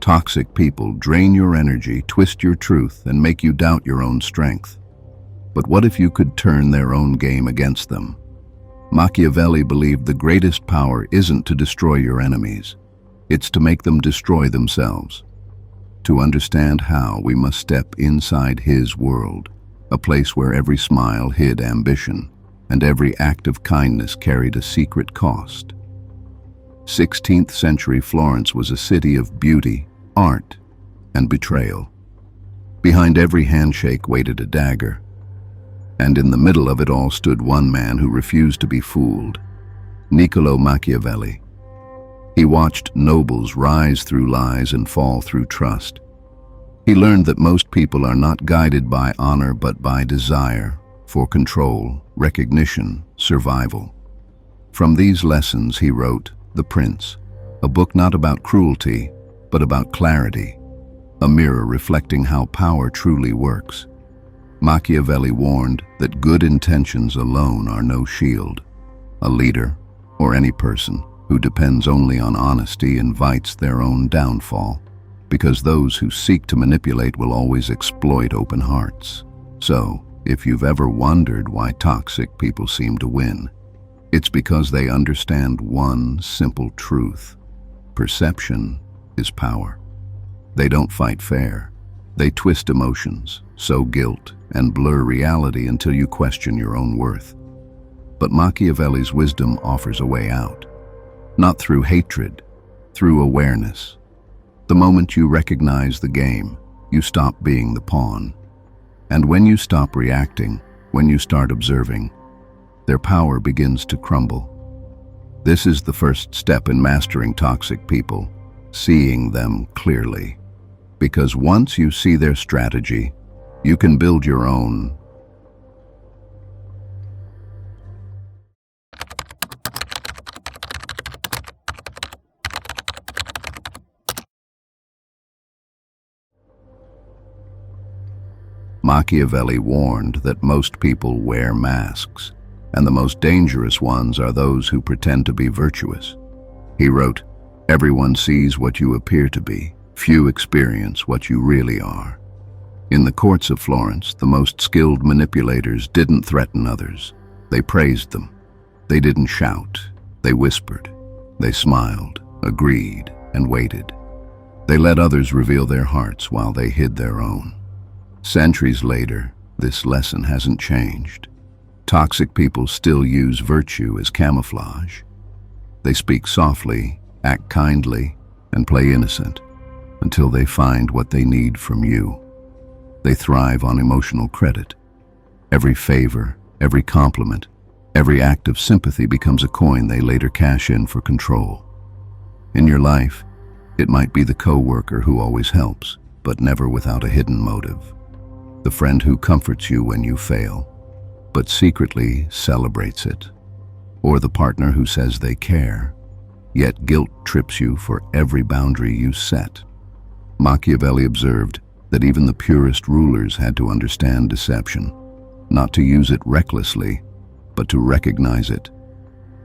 Toxic people drain your energy, twist your truth, and make you doubt your own strength. But what if you could turn their own game against them? Machiavelli believed the greatest power isn't to destroy your enemies. It's to make them destroy themselves. To understand how, we must step inside his world, a place where every smile hid ambition, and every act of kindness carried a secret cost. 16th-century Florence was a city of beauty, art, and betrayal. Behind every handshake waited a dagger, and in the middle of it all stood one man who refused to be fooled, Niccolò Machiavelli. He watched nobles rise through lies and fall through trust. He learned that most people are not guided by honor but by desire for control, recognition, survival. From these lessons he wrote The Prince, a book not about cruelty, but about clarity, a mirror reflecting how power truly works. Machiavelli warned that good intentions alone are no shield. A leader, or any person, who depends only on honesty invites their own downfall, because those who seek to manipulate will always exploit open hearts. So, if you've ever wondered why toxic people seem to win, it's because they understand one simple truth. Perception is power. They don't fight fair. They twist emotions, sow guilt, and blur reality until you question your own worth. But Machiavelli's wisdom offers a way out. Not through hatred, through awareness. The moment you recognize the game, you stop being the pawn. And when you stop reacting, when you start observing, their power begins to crumble. This is the first step in mastering toxic people, seeing them clearly. Because once you see their strategy, you can build your own. Machiavelli warned that most people wear masks, and the most dangerous ones are those who pretend to be virtuous. He wrote, "Everyone sees what you appear to be. Few experience what you really are." In the courts of Florence, the most skilled manipulators didn't threaten others. They praised them. They didn't shout. They whispered. They smiled, agreed, and waited. They let others reveal their hearts while they hid their own. Centuries later, this lesson hasn't changed. Toxic people still use virtue as camouflage. They speak softly, act kindly, and play innocent until they find what they need from you. They thrive on emotional credit. Every favor, every compliment, every act of sympathy becomes a coin they later cash in for control. In your life, it might be the coworker who always helps, but never without a hidden motive. The friend who comforts you when you fail, but secretly celebrates it. Or the partner who says they care, yet guilt trips you for every boundary you set. Machiavelli observed that even the purest rulers had to understand deception, not to use it recklessly, but to recognize it.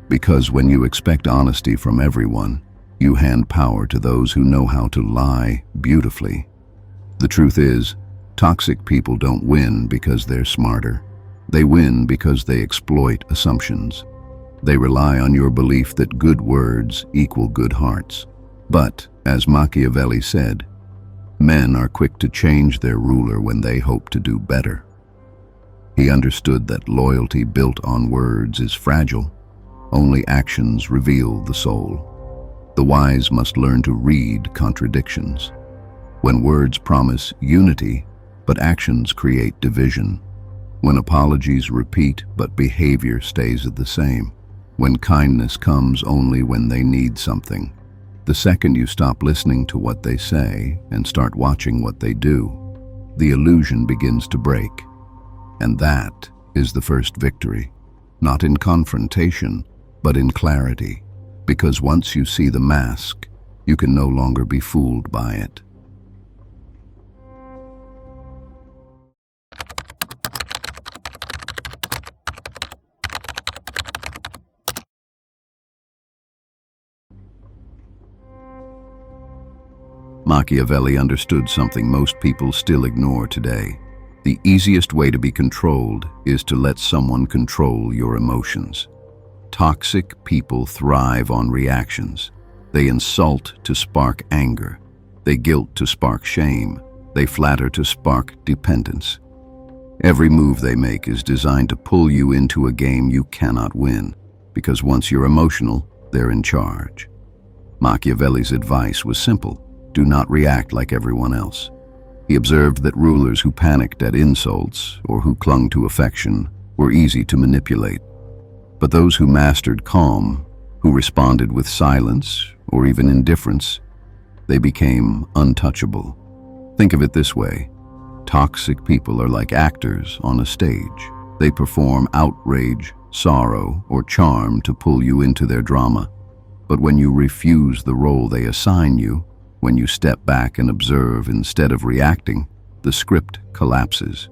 Because when you expect honesty from everyone, you hand power to those who know how to lie beautifully. The truth is, toxic people don't win because they're smarter. They win because they exploit assumptions. They rely on your belief that good words equal good hearts. But, as Machiavelli said, men are quick to change their ruler when they hope to do better. He understood that loyalty built on words is fragile. Only actions reveal the soul. The wise must learn to read contradictions. When words promise unity, but actions create division. When apologies repeat, but behavior stays the same. When kindness comes only when they need something. The second you stop listening to what they say and start watching what they do, the illusion begins to break. And that is the first victory, not in confrontation, but in clarity. Because once you see the mask, you can no longer be fooled by it. Machiavelli understood something most people still ignore today. The easiest way to be controlled is to let someone control your emotions. Toxic people thrive on reactions. They insult to spark anger. They guilt to spark shame. They flatter to spark dependence. Every move they make is designed to pull you into a game you cannot win, because once you're emotional, they're in charge. Machiavelli's advice was simple: do not react like everyone else. He observed that rulers who panicked at insults or who clung to affection were easy to manipulate. But those who mastered calm, who responded with silence or even indifference, they became untouchable. Think of it this way: toxic people are like actors on a stage. They perform outrage, sorrow, or charm to pull you into their drama. But when you refuse the role they assign you, when you step back and observe instead of reacting, the script collapses.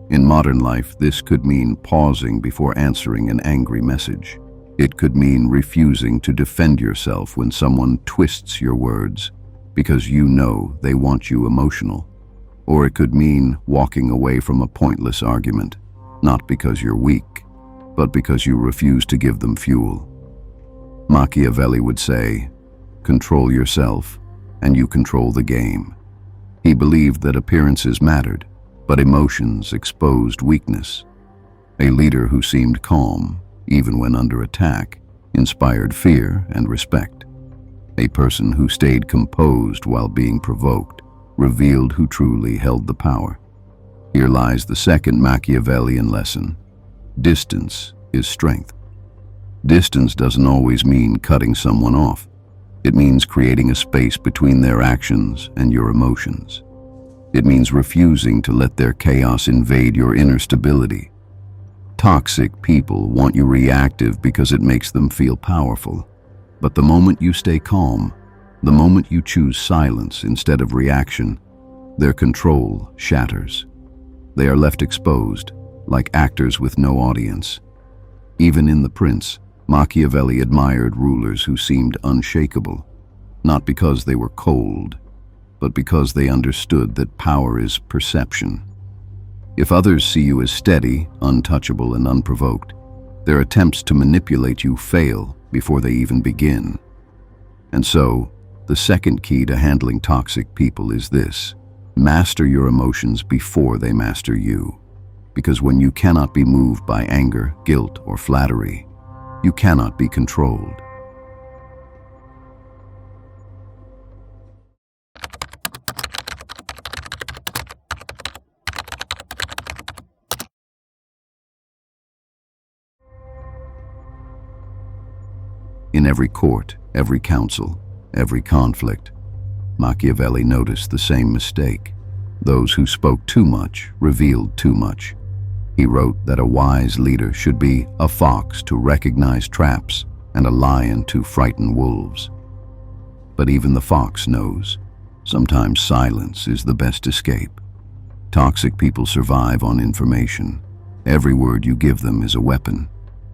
In modern life, this could mean pausing before answering an angry message. It could mean refusing to defend yourself when someone twists your words because you know they want you emotional. Or it could mean walking away from a pointless argument, not because you're weak, but because you refuse to give them fuel. Machiavelli would say, control yourself, and you control the game. He believed that appearances mattered, but emotions exposed weakness. A leader who seemed calm, even when under attack, inspired fear and respect. A person who stayed composed while being provoked revealed who truly held the power. Here lies the second Machiavellian lesson: distance is strength. Distance doesn't always mean cutting someone off. It means creating a space between their actions and your emotions. It means refusing to let their chaos invade your inner stability. Toxic people want you reactive because it makes them feel powerful. But the moment you stay calm, the moment you choose silence instead of reaction, their control shatters. They are left exposed, like actors with no audience. Even in The Prince, Machiavelli admired rulers who seemed unshakable, not because they were cold, but because they understood that power is perception. If others see you as steady, untouchable, and unprovoked, their attempts to manipulate you fail before they even begin. And so, the second key to handling toxic people is this: master your emotions before they master you. Because when you cannot be moved by anger, guilt, or flattery, you cannot be controlled. In every court, every council, every conflict, Machiavelli noticed the same mistake. Those who spoke too much revealed too much. He wrote that a wise leader should be a fox to recognize traps and a lion to frighten wolves. But even the fox knows, sometimes silence is the best escape. Toxic people survive on information. Every word you give them is a weapon.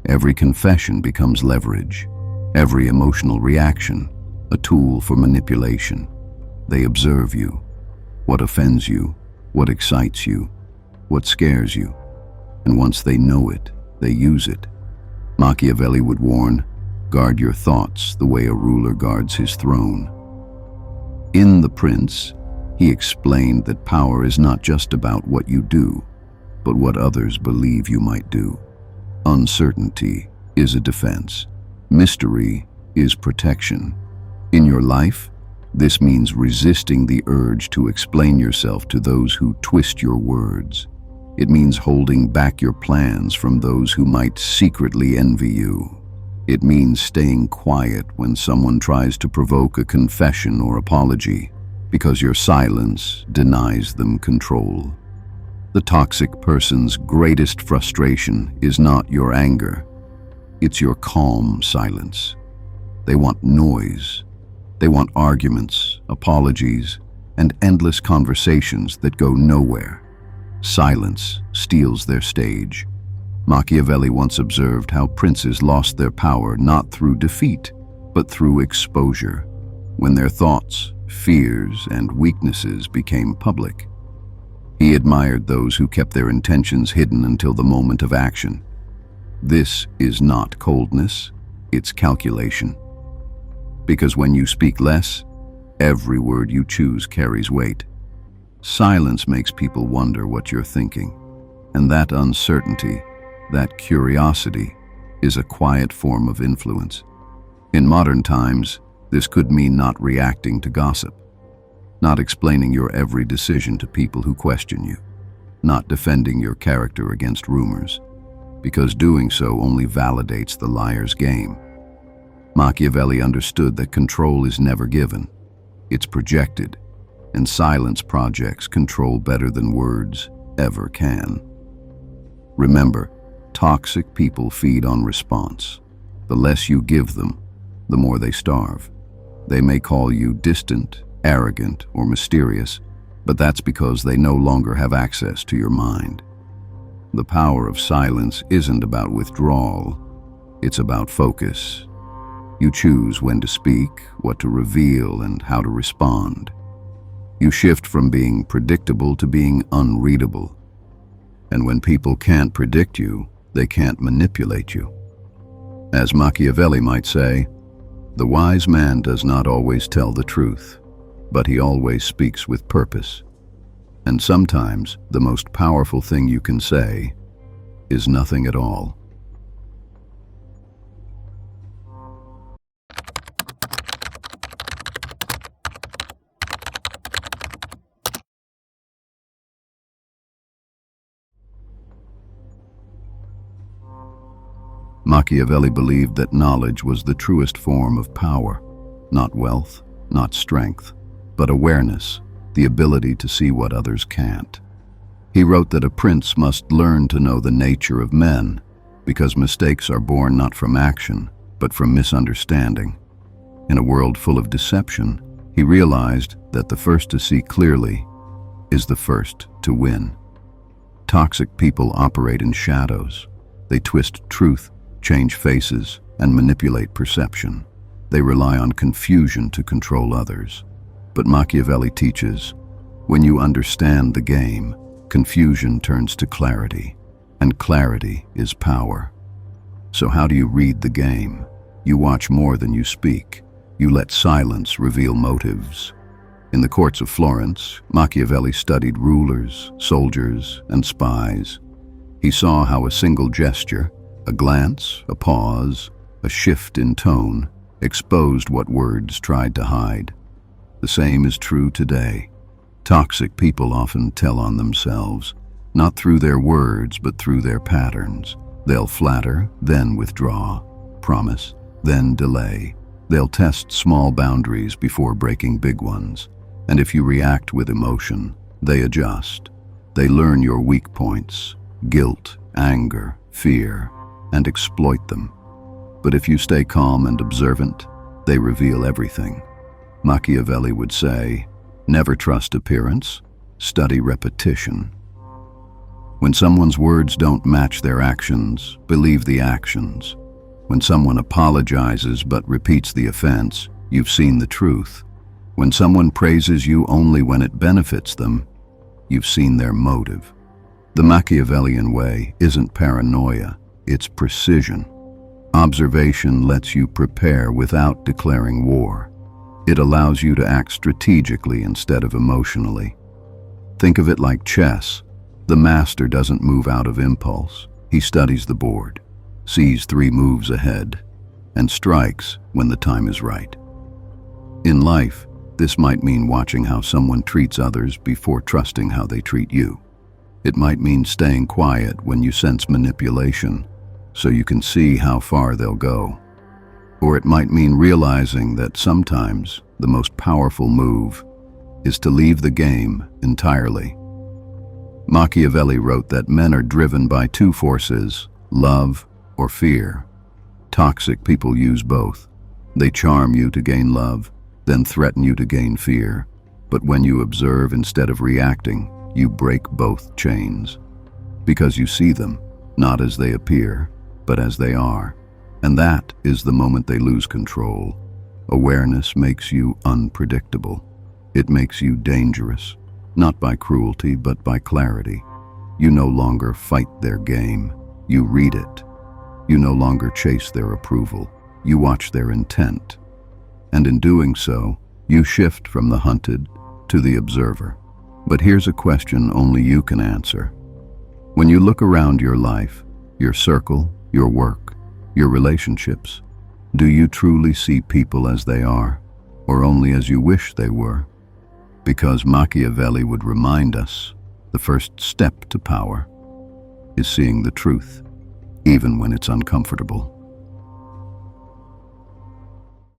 Every confession becomes leverage. Every emotional reaction, a tool for manipulation. They observe you. What offends you, what excites you, what scares you. And once they know it, they use it. Machiavelli would warn, guard your thoughts the way a ruler guards his throne. In The Prince, he explained that power is not just about what you do, but what others believe you might do. Uncertainty is a defense. Mystery is protection. In your life, this means resisting the urge to explain yourself to those who twist your words. It means holding back your plans from those who might secretly envy you. It means staying quiet when someone tries to provoke a confession or apology, because your silence denies them control. The toxic person's greatest frustration is not your anger. It's your calm silence. They want noise. They want arguments, apologies, and endless conversations that go nowhere. Silence steals their stage. Machiavelli once observed how princes lost their power not through defeat, but through exposure. When their thoughts, fears, and weaknesses became public. He admired those who kept their intentions hidden until the moment of action. This is not coldness, it's calculation. Because when you speak less, every word you choose carries weight. Silence makes people wonder what you're thinking, and that uncertainty, that curiosity, is a quiet form of influence. In modern times, this could mean not reacting to gossip, not explaining your every decision to people who question you, not defending your character against rumors, because doing so only validates the liar's game. Machiavelli understood that control is never given, it's projected, and silence projects control better than words ever can. Remember, toxic people feed on response. The less you give them, the more they starve. They may call you distant, arrogant, or mysterious, but that's because they no longer have access to your mind. The power of silence isn't about withdrawal, it's about focus. You choose when to speak, what to reveal, and how to respond. You shift from being predictable to being unreadable. And when people can't predict you, they can't manipulate you. As Machiavelli might say, the wise man does not always tell the truth, but he always speaks with purpose. And sometimes the most powerful thing you can say is nothing at all. Machiavelli believed that knowledge was the truest form of power, not wealth, not strength, but awareness, the ability to see what others can't. He wrote that a prince must learn to know the nature of men, because mistakes are born not from action, but from misunderstanding. In a world full of deception, he realized that the first to see clearly is the first to win. Toxic people operate in shadows. They twist truth, change faces, and manipulate perception. They rely on confusion to control others. But Machiavelli teaches, when you understand the game, confusion turns to clarity, and clarity is power. So how do you read the game? You watch more than you speak. You let silence reveal motives. In the courts of Florence, Machiavelli studied rulers, soldiers, and spies. He saw how a single gesture, a glance, a pause, a shift in tone, exposed what words tried to hide. The same is true today. Toxic people often tell on themselves, not through their words, but through their patterns. They'll flatter, then withdraw, promise, then delay. They'll test small boundaries before breaking big ones. And if you react with emotion, they adjust. They learn your weak points, guilt, anger, fear, and exploit them. But if you stay calm and observant, they reveal everything. Machiavelli would say, never trust appearance, study repetition. When someone's words don't match their actions, believe the actions. When someone apologizes but repeats the offense, you've seen the truth. When someone praises you only when it benefits them, you've seen their motive. The Machiavellian way isn't paranoia, it's precision. Observation lets you prepare without declaring war. It allows you to act strategically instead of emotionally. Think of it like chess. The master doesn't move out of impulse. He studies the board, sees 3 moves ahead, and strikes when the time is right. In life, this might mean watching how someone treats others before trusting how they treat you. It might mean staying quiet when you sense manipulation, so you can see how far they'll go. Or it might mean realizing that sometimes the most powerful move is to leave the game entirely. Machiavelli wrote that men are driven by 2 forces, love or fear. Toxic people use both. They charm you to gain love, then threaten you to gain fear. But when you observe instead of reacting, you break both chains. Because you see them, not as they appear, but as they are. And that is the moment they lose control. Awareness makes you unpredictable. It makes you dangerous, not by cruelty, but by clarity. You no longer fight their game, you read it. You no longer chase their approval, you watch their intent. And in doing so, you shift from the hunted to the observer. But here's a question only you can answer. When you look around your life, your circle, your work, your relationships, do you truly see people as they are, or only as you wish they were? Because Machiavelli would remind us, the first step to power is seeing the truth, even when it's uncomfortable.